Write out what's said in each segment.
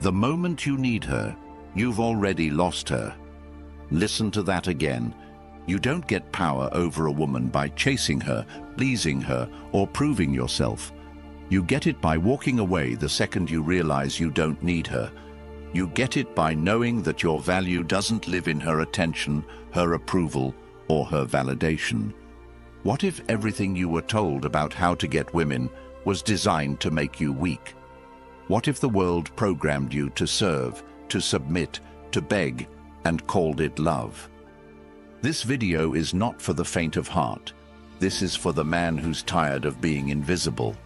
The moment you need her, you've already lost her. Listen to that again. You don't get power over a woman by chasing her, pleasing her, or proving yourself. You get it by walking away the second you realize you don't need her. You get it by knowing that your value doesn't live in her attention, her approval, or her validation. What if everything you were told about how to get women was designed to make you weak? What if the world programmed you to serve, to submit, to beg, and called it love? This video is not for the faint of heart. This is for the man who's tired of being invisible,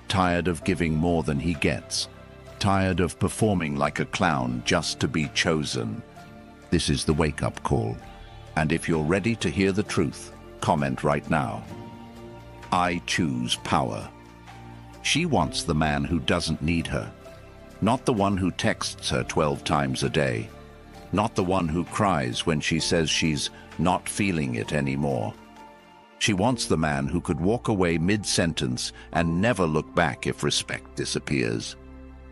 tired of giving more than he gets, tired of performing like a clown just to be chosen. This is the wake-up call. And if you're ready to hear the truth, comment right now. I choose power. She wants the man who doesn't need her, not the one who texts her 12 times a day, not the one who cries when she says she's not feeling it anymore. She wants the man who could walk away mid-sentence and never look back if respect disappears.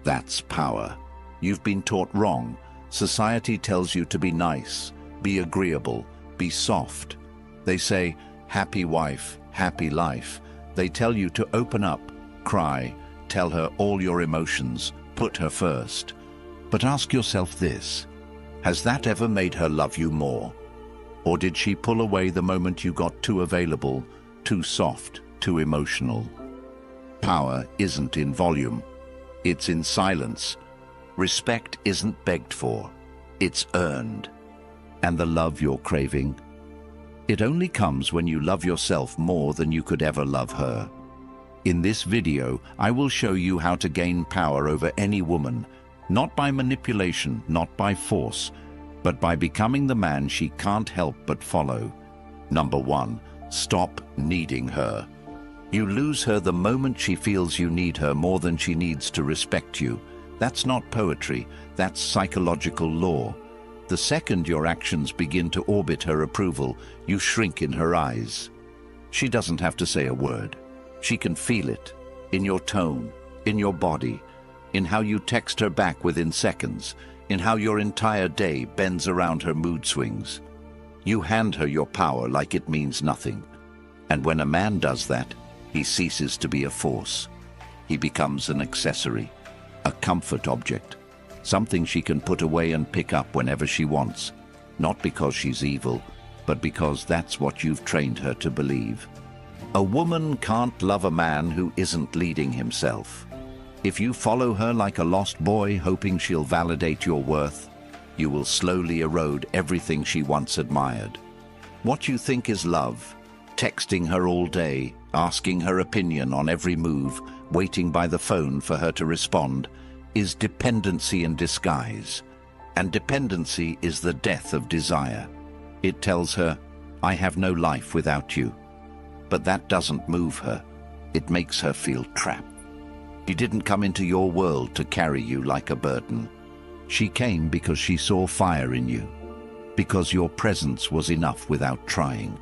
That's power. You've been taught wrong. Society tells you to be nice, be agreeable, be soft. They say, happy wife, happy life. They tell you to open up, cry, tell her all your emotions, put her first. But ask yourself this, has that ever made her love you more? Or did she pull away the moment you got too available, too soft, too emotional? Power isn't in volume, it's in silence. Respect isn't begged for, it's earned. And the love you're craving? It only comes when you love yourself more than you could ever love her. In this video, I will show you how to gain power over any woman, not by manipulation, not by force, but by becoming the man she can't help but follow. Number 1, stop needing her. You lose her the moment she feels you need her more than she needs to respect you. That's not poetry, that's psychological law. The second your actions begin to orbit her approval, you shrink in her eyes. She doesn't have to say a word. She can feel it, in your tone, in your body, in how you text her back within seconds, in how your entire day bends around her mood swings. You hand her your power like it means nothing. And when a man does that, he ceases to be a force. He becomes an accessory, a comfort object, something she can put away and pick up whenever she wants, not because she's evil, but because that's what you've trained her to believe. A woman can't love a man who isn't leading himself. If you follow her like a lost boy hoping she'll validate your worth, you will slowly erode everything she once admired. What you think is love, texting her all day, asking her opinion on every move, waiting by the phone for her to respond, is dependency in disguise. And dependency is the death of desire. It tells her, I have no life without you. But that doesn't move her. It makes her feel trapped. She didn't come into your world to carry you like a burden. She came because she saw fire in you, because your presence was enough without trying,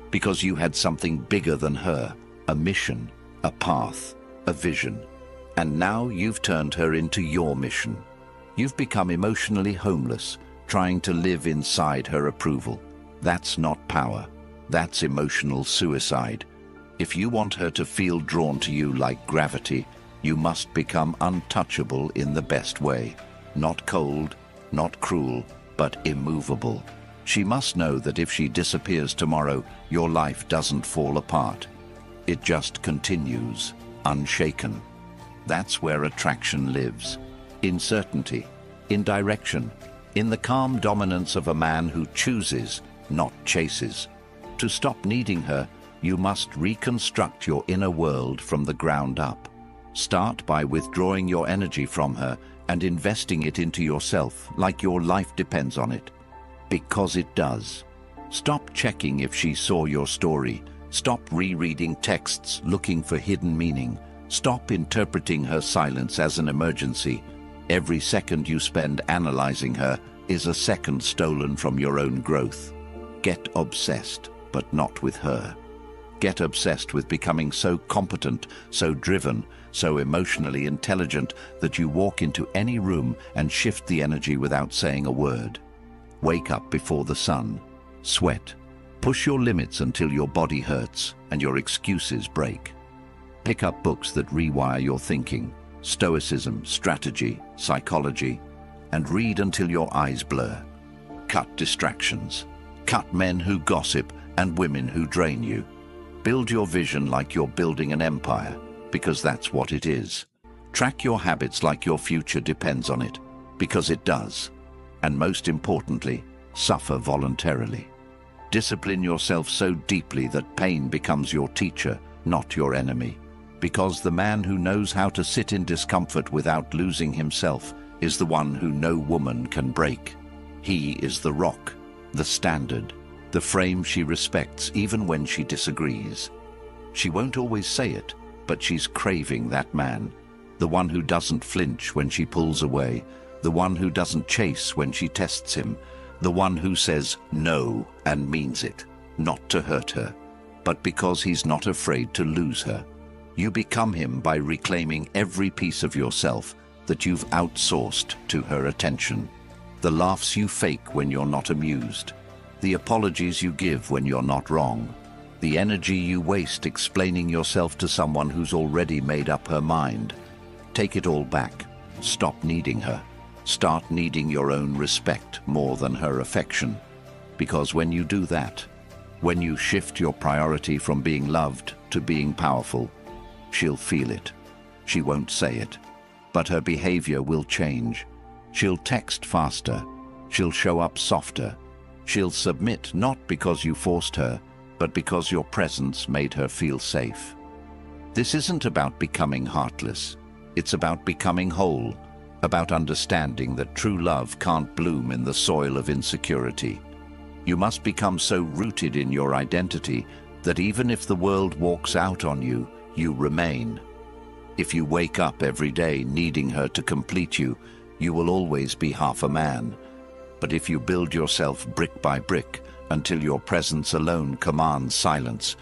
because you had something bigger than her, a mission, a path, a vision. And now you've turned her into your mission. You've become emotionally homeless, trying to live inside her approval. That's not power. That's emotional suicide. If you want her to feel drawn to you like gravity, you must become untouchable in the best way. Not cold, not cruel, but immovable. She must know that if she disappears tomorrow, your life doesn't fall apart. It just continues, unshaken. That's where attraction lives. In certainty, in direction, in the calm dominance of a man who chooses, not chases. To stop needing her, you must reconstruct your inner world from the ground up. Start by withdrawing your energy from her and investing it into yourself like your life depends on it. Because it does. Stop checking if she saw your story. Stop rereading texts looking for hidden meaning. Stop interpreting her silence as an emergency. Every second you spend analyzing her is a second stolen from your own growth. Get obsessed, but not with her. get obsessed with becoming so competent, so driven, so emotionally intelligent that you walk into any room and shift the energy without saying a word. Wake up before the sun. Sweat. Push your limits until your body hurts and your excuses break. Pick up books that rewire your thinking, Stoicism, strategy, psychology, and read until your eyes blur. Cut distractions. Cut men who gossip and women who drain you. Build your vision like you're building an empire, because that's what it is. Track your habits like your future depends on it, because it does. And most importantly, suffer voluntarily. Discipline yourself so deeply that pain becomes your teacher, not your enemy. Because the man who knows how to sit in discomfort without losing himself is the one who no woman can break. He is the rock, the standard, the frame she respects even when she disagrees. She won't always say it, but she's craving that man. The one who doesn't flinch when she pulls away, the one who doesn't chase when she tests him, the one who says no and means it, not to hurt her, but because he's not afraid to lose her. You become him by reclaiming every piece of yourself that you've outsourced to her attention. The laughs you fake when you're not amused, the apologies you give when you're not wrong, the energy you waste explaining yourself to someone who's already made up her mind. Take it all back. Stop needing her. Start needing your own respect more than her affection. Because when you do that, when you shift your priority from being loved to being powerful, she'll feel it. She won't say it, but her behavior will change. She'll text faster. She'll show up softer. She'll submit not because you forced her, but because your presence made her feel safe. This isn't about becoming heartless. It's about becoming whole, about understanding that true love can't bloom in the soil of insecurity. You must become so rooted in your identity that even if the world walks out on you, you remain. If you wake up every day needing her to complete you, you will always be half a man. But if you build yourself brick by brick until your presence alone commands silence,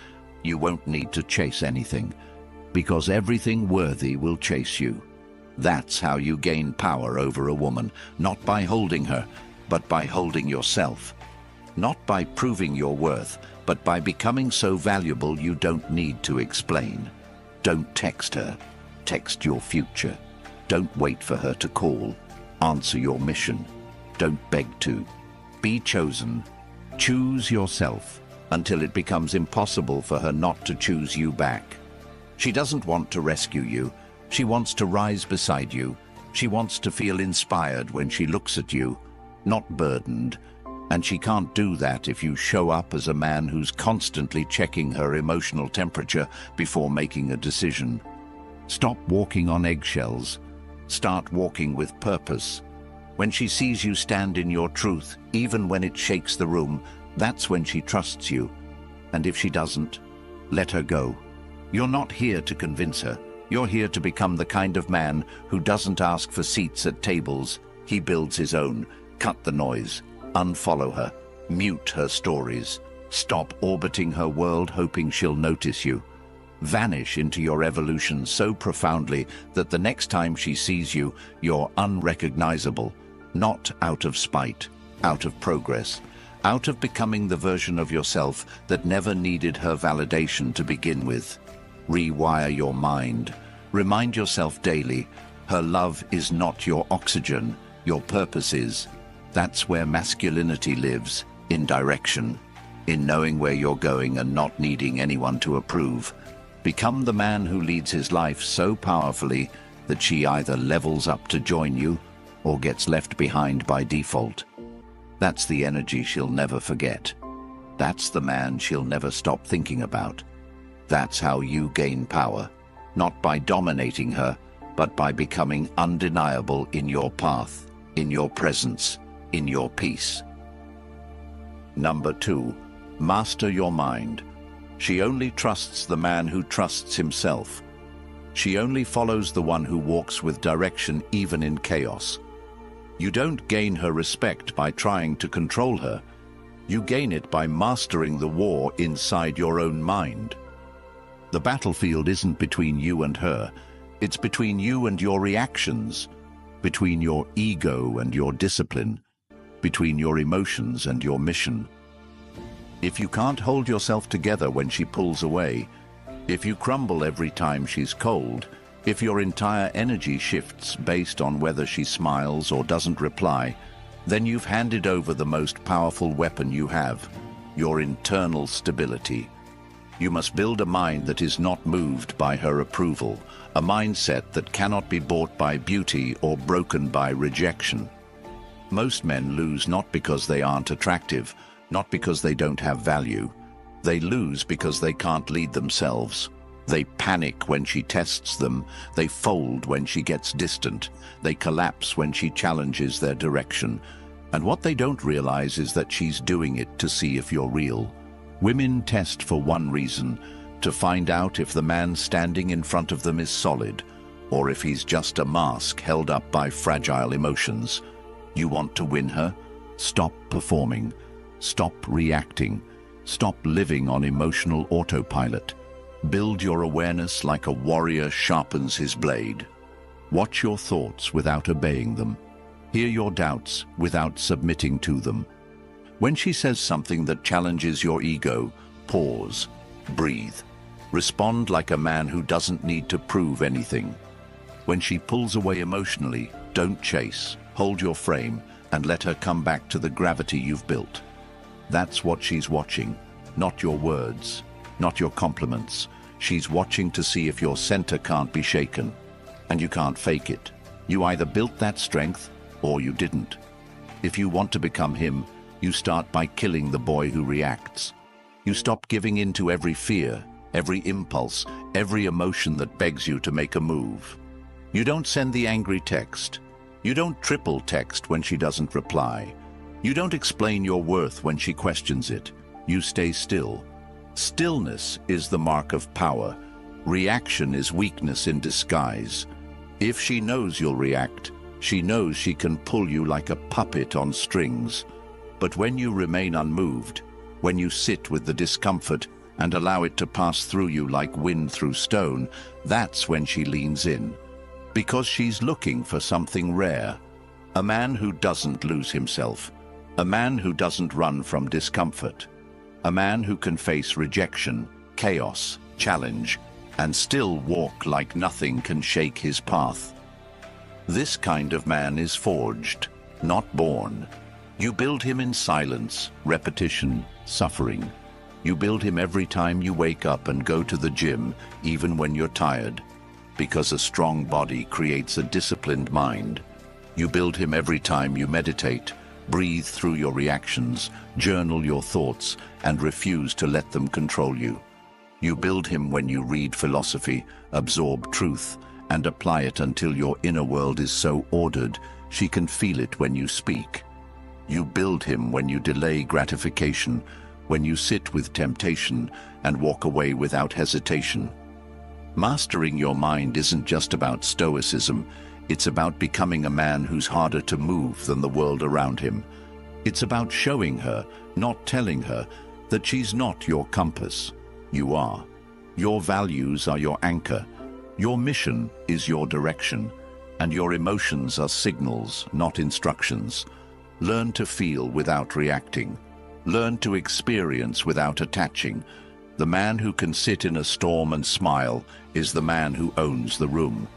you won't need to chase anything, because everything worthy will chase you. That's how you gain power over a woman, not by holding her, but by holding yourself. Not by proving your worth, but by becoming so valuable you don't need to explain. Don't text her. Text your future. Don't wait for her to call. Answer your mission. Don't beg to. Be chosen. Choose yourself until it becomes impossible for her not to choose you back. She doesn't want to rescue you. She wants to rise beside you. She wants to feel inspired when she looks at you, not burdened. And she can't do that if you show up as a man who's constantly checking her emotional temperature before making a decision. Stop walking on eggshells. Start walking with purpose. When she sees you stand in your truth, even when it shakes the room, that's when she trusts you. And if she doesn't, let her go. You're not here to convince her. You're here to become the kind of man who doesn't ask for seats at tables. He builds his own. Cut the noise. Unfollow her. Mute her stories. Stop orbiting her world hoping she'll notice you. Vanish into your evolution so profoundly that the next time she sees you, you're unrecognizable. Not out of spite, out of progress, out of becoming the version of yourself that never needed her validation to begin with. Rewire your mind. Remind yourself daily, her love is not your oxygen, your purpose is. That's where masculinity lives, in direction, in knowing where you're going and not needing anyone to approve. Become the man who leads his life so powerfully that she either levels up to join you or gets left behind by default. That's the energy she'll never forget. That's the man she'll never stop thinking about. That's how you gain power, not by dominating her, but by becoming undeniable in your path, in your presence, in your peace. Number 2, master your mind. She only trusts the man who trusts himself. She only follows the one who walks with direction even in chaos. You don't gain her respect by trying to control her. You gain it by mastering the war inside your own mind. The battlefield isn't between you and her. It's between you and your reactions, between your ego and your discipline, between your emotions and your mission. If you can't hold yourself together when she pulls away, if you crumble every time she's cold, if your entire energy shifts based on whether she smiles or doesn't reply, then you've handed over the most powerful weapon you have, your internal stability. You must build a mind that is not moved by her approval, a mindset that cannot be bought by beauty or broken by rejection. Most men lose not because they aren't attractive, not because they don't have value. They lose because they can't lead themselves. They panic when she tests them. They fold when she gets distant. They collapse when she challenges their direction. And what they don't realize is that she's doing it to see if you're real. Women test for one reason, to find out if the man standing in front of them is solid, or if he's just a mask held up by fragile emotions. You want to win her? Stop performing. Stop reacting. Stop living on emotional autopilot. Build your awareness like a warrior sharpens his blade. Watch your thoughts without obeying them. Hear your doubts without submitting to them. When she says something that challenges your ego, pause, breathe. Respond like a man who doesn't need to prove anything. When she pulls away emotionally, don't chase. Hold your frame and let her come back to the gravity you've built. That's what she's watching, not your words, not your compliments. She's watching to see if your center can't be shaken. And you can't fake it. You either built that strength or you didn't. If you want to become him, you start by killing the boy who reacts. You stop giving in to every fear, every impulse, every emotion that begs you to make a move. You don't send the angry text. You don't triple text when she doesn't reply. You don't explain your worth when she questions it. You stay still. Stillness is the mark of power. Reaction is weakness in disguise. If she knows you'll react, she knows she can pull you like a puppet on strings. But when you remain unmoved, when you sit with the discomfort and allow it to pass through you like wind through stone, that's when she leans in. Because she's looking for something rare. A man who doesn't lose himself. A man who doesn't run from discomfort. A man who can face rejection, chaos, challenge, and still walk like nothing can shake his path. This kind of man is forged, not born. You build him in silence, repetition, suffering. You build him every time you wake up and go to the gym, even when you're tired. Because a strong body creates a disciplined mind. You build him every time you meditate, breathe through your reactions, journal your thoughts, and refuse to let them control you. You build him when you read philosophy, absorb truth, and apply it until your inner world is so ordered she can feel it when you speak. You build him when you delay gratification, when you sit with temptation and walk away without hesitation. Mastering your mind isn't just about Stoicism, it's about becoming a man who's harder to move than the world around him. It's about showing her, not telling her, that she's not your compass. You are. Your values are your anchor. Your mission is your direction, and your emotions are signals, not instructions. Learn to feel without reacting. Learn to experience without attaching. The man who can sit in a storm and smile is the man who owns the room.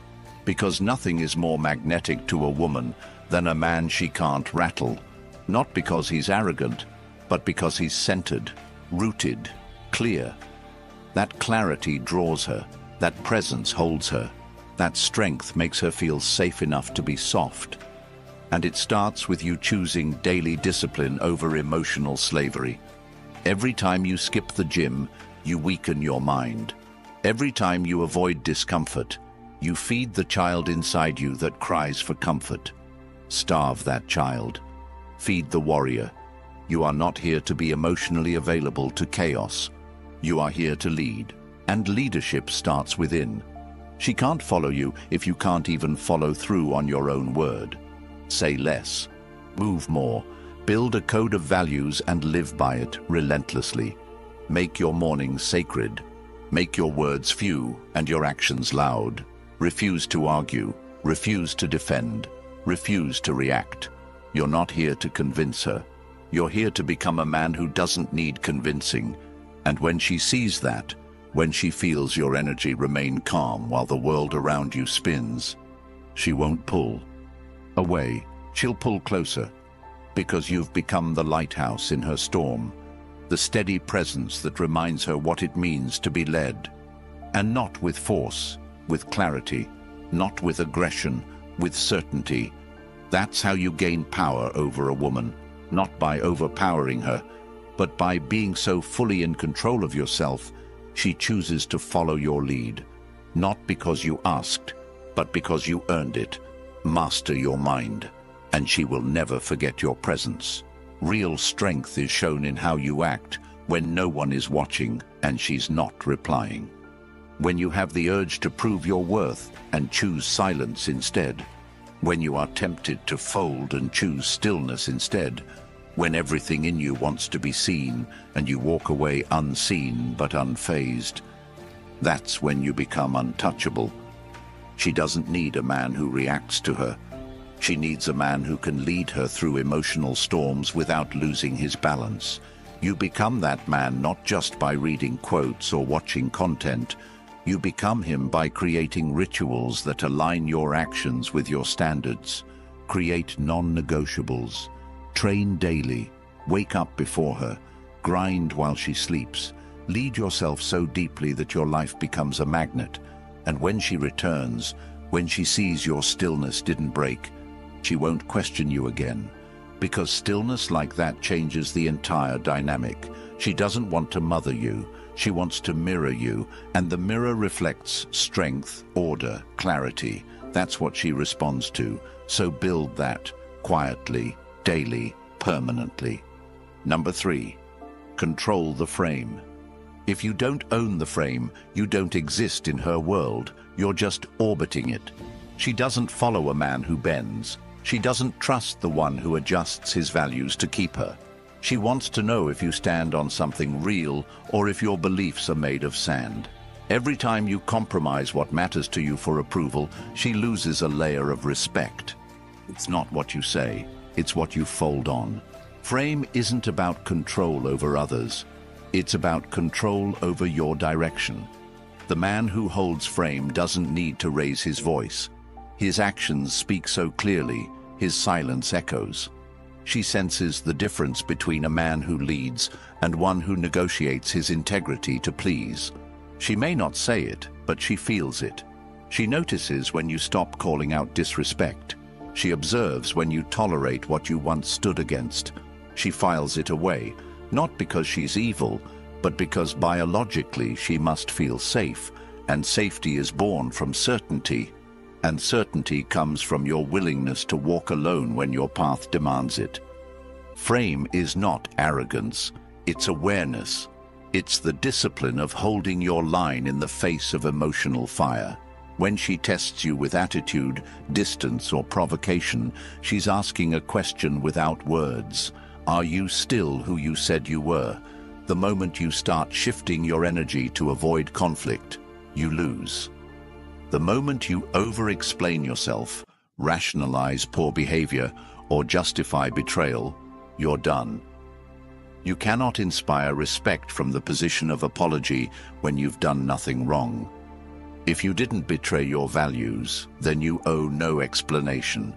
Because nothing is more magnetic to a woman than a man she can't rattle. Not because he's arrogant, but because he's centered, rooted, clear. That clarity draws her. That presence holds her. That strength makes her feel safe enough to be soft. And it starts with you choosing daily discipline over emotional slavery. Every time you skip the gym, you weaken your mind. Every time you avoid discomfort, you feed the child inside you that cries for comfort. Starve that child. Feed the warrior. You are not here to be emotionally available to chaos. You are here to lead. And leadership starts within. She can't follow you if you can't even follow through on your own word. Say less. Move more. Build a code of values and live by it relentlessly. Make your mornings sacred. Make your words few and your actions loud. Refuse to argue. Refuse to defend. Refuse to react. You're not here to convince her. You're here to become a man who doesn't need convincing. And when she sees that, when she feels your energy remain calm while the world around you spins, she won't pull away. She'll pull closer, because you've become the lighthouse in her storm, the steady presence that reminds her what it means to be led. And not with force, with clarity, not with aggression, with certainty. That's how you gain power over a woman, not by overpowering her, but by being so fully in control of yourself, she chooses to follow your lead, not because you asked, but because you earned it. Master your mind, and she will never forget your presence. Real strength is shown in how you act when no one is watching and she's not replying. When you have the urge to prove your worth and choose silence instead. When you are tempted to fold and choose stillness instead. When everything in you wants to be seen and you walk away unseen but unfazed. That's when you become untouchable. She doesn't need a man who reacts to her. She needs a man who can lead her through emotional storms without losing his balance. You become that man not just by reading quotes or watching content. You become him by creating rituals that align your actions with your standards. Create non-negotiables. Train daily. Wake up before her. Grind while she sleeps. Lead yourself so deeply that your life becomes a magnet. And when she returns, when she sees your stillness didn't break, she won't question you again. Because stillness like that changes the entire dynamic. She doesn't want to mother you. She wants to mirror you, and the mirror reflects strength, order, clarity. That's what she responds to. So build that, quietly, daily, permanently. Number 3, control the frame. If you don't own the frame, you don't exist in her world. You're just orbiting it. She doesn't follow a man who bends. She doesn't trust the one who adjusts his values to keep her. She wants to know if you stand on something real or if your beliefs are made of sand. Every time you compromise what matters to you for approval, she loses a layer of respect. It's not what you say, it's what you fold on. Frame isn't about control over others. It's about control over your direction. The man who holds frame doesn't need to raise his voice. His actions speak so clearly, his silence echoes. She senses the difference between a man who leads and one who negotiates his integrity to please. She may not say it, but she feels it. She notices when you stop calling out disrespect. She observes when you tolerate what you once stood against. She files it away, not because she's evil, but because biologically she must feel safe, and safety is born from certainty. And certainty comes from your willingness to walk alone when your path demands it. Frame is not arrogance, it's awareness. It's the discipline of holding your line in the face of emotional fire. When she tests you with attitude, distance, or provocation, she's asking a question without words. Are you still who you said you were? The moment you start shifting your energy to avoid conflict, you lose. The moment you over-explain yourself, rationalize poor behavior, or justify betrayal, you're done. You cannot inspire respect from the position of apology when you've done nothing wrong. If you didn't betray your values, then you owe no explanation.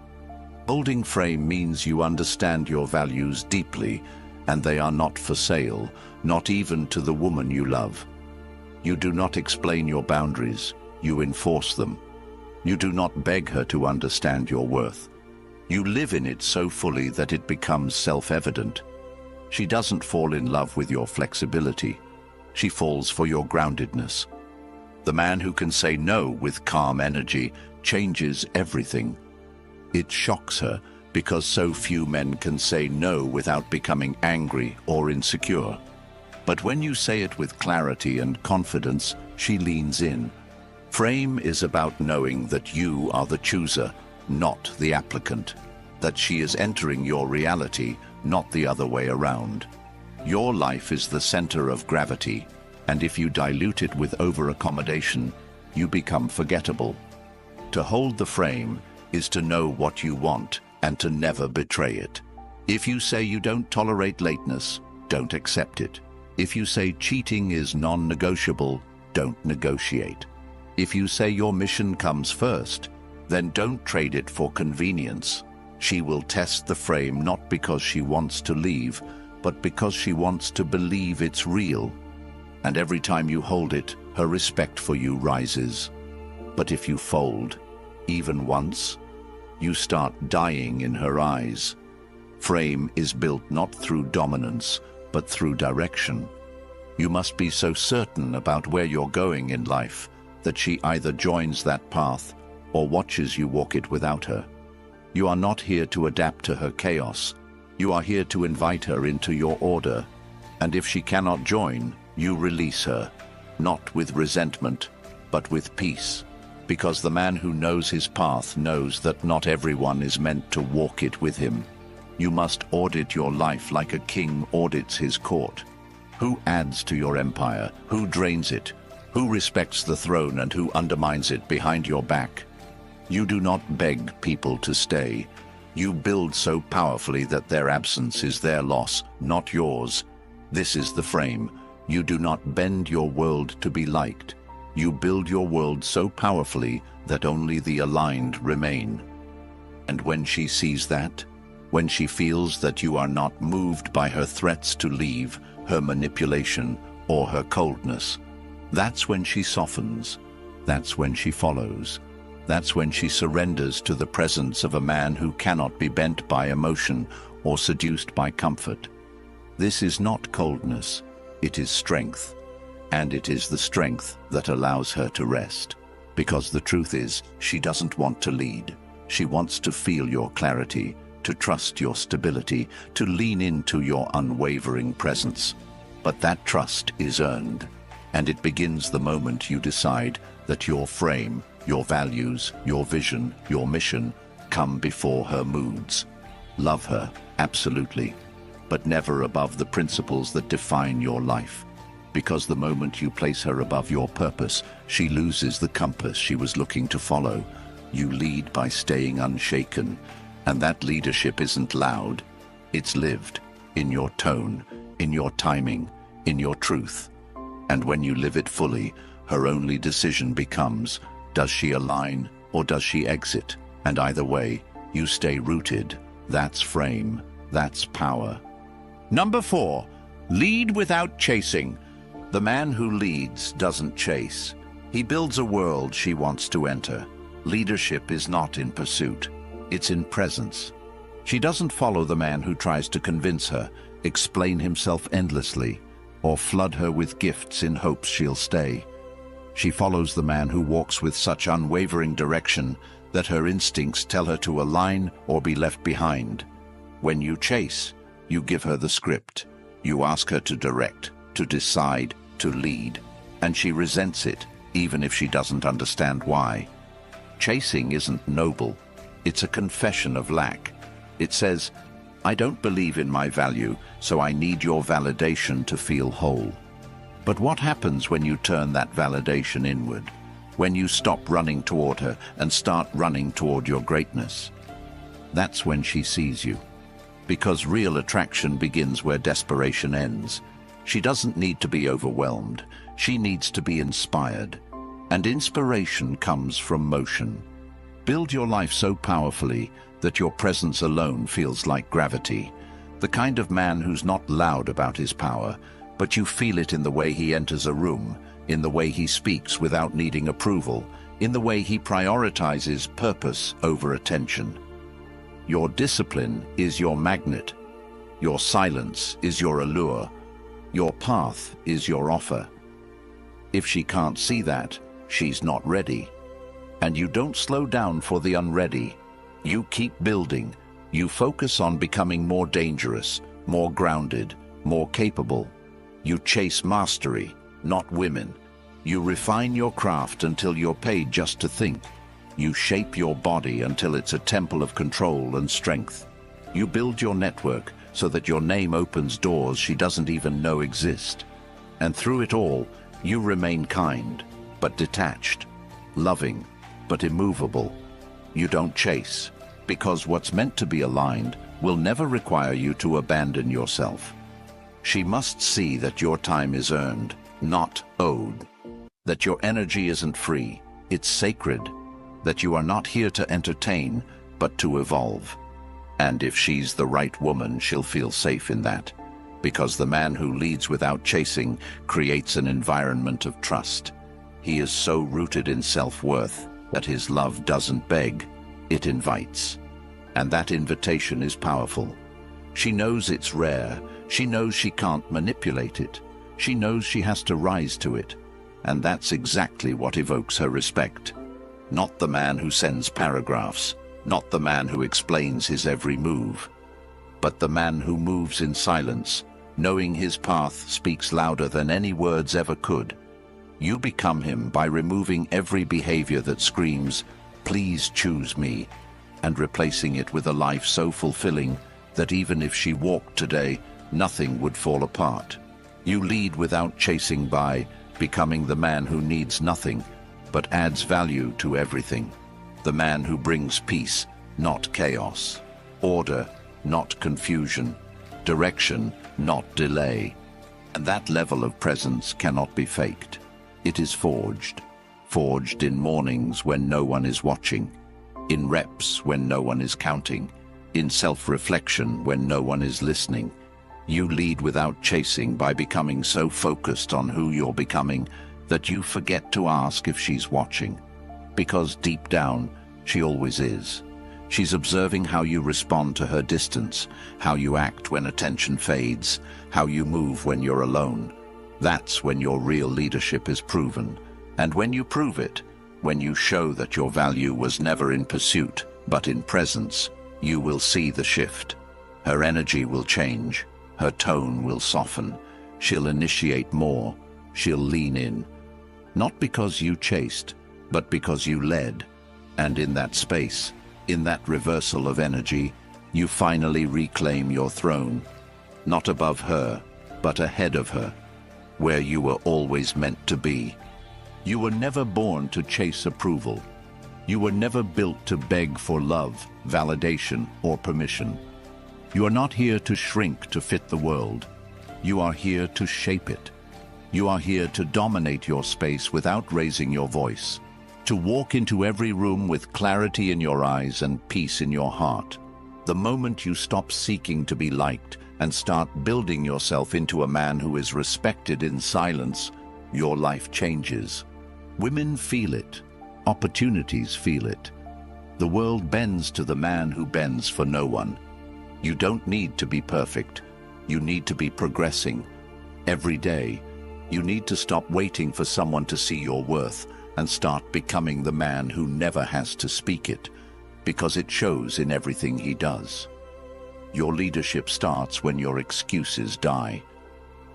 Holding frame means you understand your values deeply, and they are not for sale, not even to the woman you love. You do not explain your boundaries, you enforce them. You do not beg her to understand your worth. You live in it so fully that it becomes self-evident. She doesn't fall in love with your flexibility. She falls for your groundedness. The man who can say no with calm energy changes everything. It shocks her because so few men can say no without becoming angry or insecure. But when you say it with clarity and confidence, she leans in. Frame is about knowing that you are the chooser, not the applicant. That she is entering your reality, not the other way around. Your life is the center of gravity. And if you dilute it with over-accommodation, you become forgettable. To hold the frame is to know what you want and to never betray it. If you say you don't tolerate lateness, don't accept it. If you say cheating is non-negotiable, don't negotiate. If you say your mission comes first, then don't trade it for convenience. She will test the frame not because she wants to leave, but because she wants to believe it's real. And every time you hold it, her respect for you rises. But if you fold, even once, you start dying in her eyes. Frame is built not through dominance, but through direction. You must be so certain about where you're going in life that she either joins that path or watches you walk it without her. You are not here to adapt to her chaos. You are here to invite her into your order. And if she cannot join, you release her, not with resentment, but with peace. Because the man who knows his path knows that not everyone is meant to walk it with him. You must audit your life like a king audits his court. Who adds to your empire? Who drains it? Who respects the throne and who undermines it behind your back? You do not beg people to stay. You build so powerfully that their absence is their loss, not yours. This is the frame. You do not bend your world to be liked. You build your world so powerfully that only the aligned remain. And when she sees that, when she feels that you are not moved by her threats to leave, her manipulation, or her coldness, that's when she softens. That's when she follows. That's when she surrenders to the presence of a man who cannot be bent by emotion or seduced by comfort. This is not coldness, it is strength. And it is the strength that allows her to rest. Because the truth is, she doesn't want to lead. She wants to feel your clarity, to trust your stability, to lean into your unwavering presence. But that trust is earned, and it begins the moment you decide that your frame, your values, your vision, your mission come before her moods. Love her, absolutely, but never above the principles that define your life. Because the moment you place her above your purpose, she loses the compass she was looking to follow. You lead by staying unshaken, and that leadership isn't loud. It's lived, in your tone, in your timing, in your truth. And when you live it fully, her only decision becomes, does she align or does she exit? And either way, you stay rooted. That's frame, that's power. Number 4, lead without chasing. The man who leads doesn't chase. He builds a world she wants to enter. Leadership is not in pursuit. It's in presence. She doesn't follow the man who tries to convince her, explain himself endlessly, or flood her with gifts in hopes she'll stay. She follows the man who walks with such unwavering direction that her instincts tell her to align or be left behind. When you chase, you give her the script. You ask her to direct, to decide, to lead, and she resents it, even if she doesn't understand why. Chasing isn't noble. It's a confession of lack. It says, I don't believe in my value, so I need your validation to feel whole. But what happens when you turn that validation inward? When you stop running toward her and start running toward your greatness? That's when she sees you. Because real attraction begins where desperation ends. She doesn't need to be overwhelmed. She needs to be inspired. And inspiration comes from motion. Build your life so powerfully that your presence alone feels like gravity. The kind of man who's not loud about his power, but you feel it in the way he enters a room, in the way he speaks without needing approval, in the way he prioritizes purpose over attention. Your discipline is your magnet. Your silence is your allure. Your path is your offer. If she can't see that, she's not ready. And you don't slow down for the unready. You keep building. You focus on becoming more dangerous, more grounded, more capable. You chase mastery, not women. You refine your craft until you're paid just to think. You shape your body until it's a temple of control and strength. You build your network so that your name opens doors she doesn't even know exist. And through it all, you remain kind, but detached, loving, but immovable. You don't chase, because what's meant to be aligned will never require you to abandon yourself. She must see that your time is earned, not owed. That your energy isn't free, it's sacred. That you are not here to entertain, but to evolve. And if she's the right woman, she'll feel safe in that. Because the man who leads without chasing creates an environment of trust. He is so rooted in self-worth that his love doesn't beg, it invites. And that invitation is powerful. She knows it's rare. She knows she can't manipulate it. She knows she has to rise to it. And that's exactly what evokes her respect. Not the man who sends paragraphs, not the man who explains his every move, but the man who moves in silence, knowing his path speaks louder than any words ever could. You become him by removing every behavior that screams, "Please choose me," and replacing it with a life so fulfilling that even if she walked today, nothing would fall apart. You lead without chasing by, becoming the man who needs nothing, but adds value to everything. The man who brings peace, not chaos. Order, not confusion. Direction, not delay. And that level of presence cannot be faked. It is forged. Forged in mornings when no one is watching. In reps when no one is counting. In self-reflection when no one is listening. You lead without chasing by becoming so focused on who you're becoming that you forget to ask if she's watching. Because deep down, she always is. She's observing how you respond to her distance, how you act when attention fades, how you move when you're alone. That's when your real leadership is proven. And when you prove it, when you show that your value was never in pursuit, but in presence, you will see the shift. Her energy will change. Her tone will soften. She'll initiate more. She'll lean in. Not because you chased, but because you led. And in that space, in that reversal of energy, you finally reclaim your throne. Not above her, but ahead of her, where you were always meant to be. You were never born to chase approval. You were never built to beg for love, validation, or permission. You are not here to shrink to fit the world. You are here to shape it. You are here to dominate your space without raising your voice. To walk into every room with clarity in your eyes and peace in your heart. The moment you stop seeking to be liked and start building yourself into a man who is respected in silence, your life changes. Women feel it. Opportunities feel it. The world bends to the man who bends for no one. You don't need to be perfect. You need to be progressing. Every day, you need to stop waiting for someone to see your worth and start becoming the man who never has to speak it, because it shows in everything he does. Your leadership starts when your excuses die.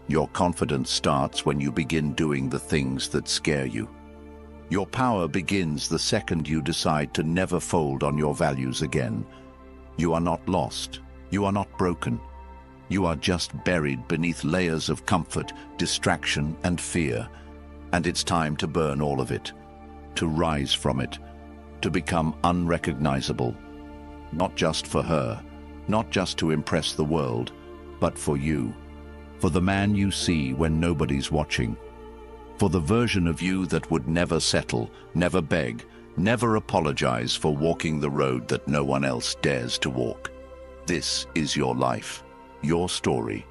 Your confidence starts when you begin doing the things that scare you. Your power begins the second you decide to never fold on your values again. You are not lost. You are not broken. You are just buried beneath layers of comfort, distraction, and fear. And it's time to burn all of it, to rise from it, to become unrecognizable. Not just for her, not just to impress the world, but for you. For the man you see when nobody's watching. For the version of you that would never settle, never beg, never apologize for walking the road that no one else dares to walk. This is your life, your story,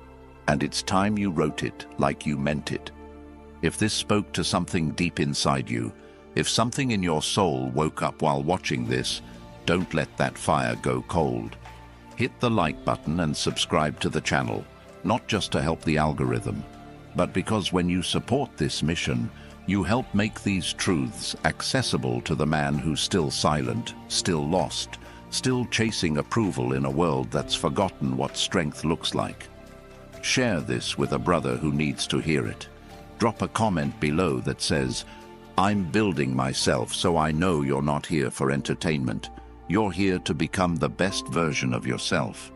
and it's time you wrote it like you meant it. If this spoke to something deep inside you, if something in your soul woke up while watching this, don't let that fire go cold. Hit the like button and subscribe to the channel, not just to help the algorithm, but because when you support this mission, you help make these truths accessible to the man who's still silent, still lost, still chasing approval in a world that's forgotten what strength looks like. Share this with a brother who needs to hear it. Drop a comment below that says, "I'm building myself so I know you're not here for entertainment. You're here to become the best version of yourself."